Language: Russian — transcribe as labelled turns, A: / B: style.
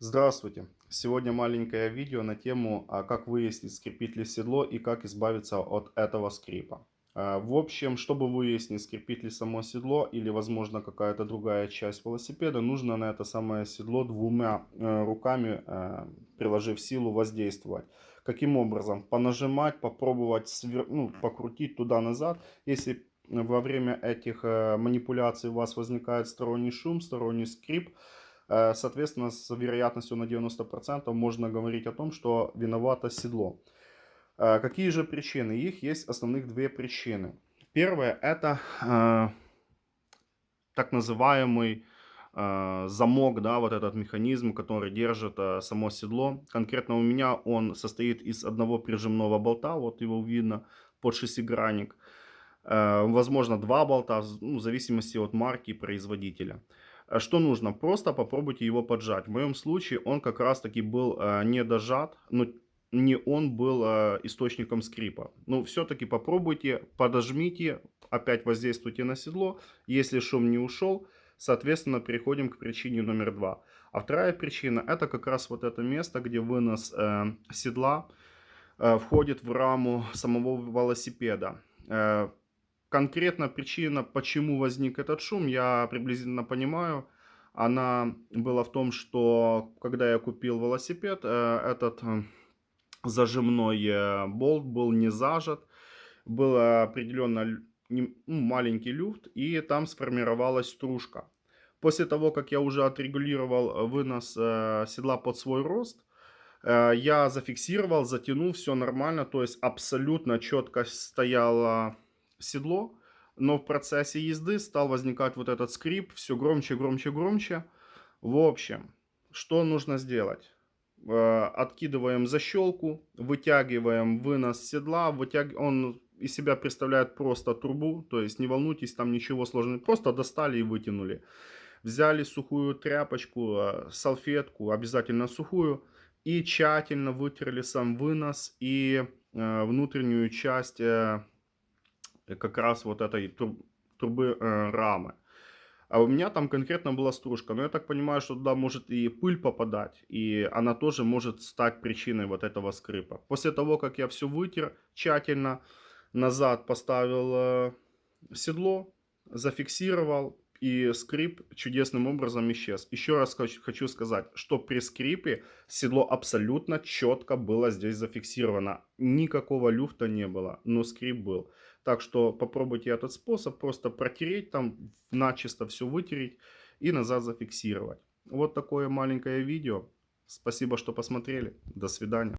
A: Здравствуйте! Сегодня маленькое видео на тему, как выяснить, скрипит ли седло и как избавиться от этого скрипа. В общем, чтобы выяснить, скрипит ли само седло или, возможно, какая-то другая часть велосипеда, нужно на это самое седло двумя руками, приложив силу, воздействовать. Каким образом? Понажимать, попробовать покрутить туда-назад. Если во время этих манипуляций у вас возникает сторонний шум, сторонний скрип, соответственно, с вероятностью на 90% можно говорить о том, что виновато седло. Какие же причины? Их есть основных две причины. Первое — это так называемый замок, да, вот этот механизм, который держит само седло. Конкретно у меня он состоит из одного прижимного болта, вот его видно, под шестигранник. Возможно, два болта, в зависимости от марки и производителя. Что нужно? Просто попробуйте его поджать. В моем случае он как раз-таки был не дожат, но не он был источником скрипа. Но все-таки попробуйте, подожмите, опять воздействуйте на седло. Если шум не ушел, соответственно, переходим к причине номер два. А вторая причина — это как раз вот это место, где вынос седла входит в раму самого велосипеда. Конкретно причина, почему возник этот шум, я приблизительно понимаю. Она была в том, что когда я купил велосипед, этот зажимной болт был не зажат, был определенно маленький люфт, и там сформировалась стружка. После того, как я уже отрегулировал вынос седла под свой рост, я зафиксировал, затянул, все нормально, то есть абсолютно четко стояло седло, но в процессе езды стал возникать вот этот скрип, все громче, громче, громче. В общем, что нужно сделать? Откидываем защелку, вытягиваем вынос седла, он из себя представляет просто трубу, то есть не волнуйтесь, там ничего сложного, просто достали и вытянули. Взяли сухую тряпочку, салфетку, обязательно сухую, и тщательно вытерли сам вынос и внутреннюю часть как раз вот этой трубы рамы. А у меня там конкретно была стружка, но я так понимаю, что туда может и пыль попадать, и она тоже может стать причиной вот этого скрипа. После того, как я все вытер тщательно, назад поставил седло, зафиксировал, и скрип чудесным образом исчез. Еще раз хочу сказать, что при скрипе седло абсолютно четко было здесь зафиксировано. Никакого люфта не было, но скрип был. Так что попробуйте этот способ, просто протереть там, начисто все вытереть и назад зафиксировать. Вот такое маленькое видео. Спасибо, что посмотрели. До свидания.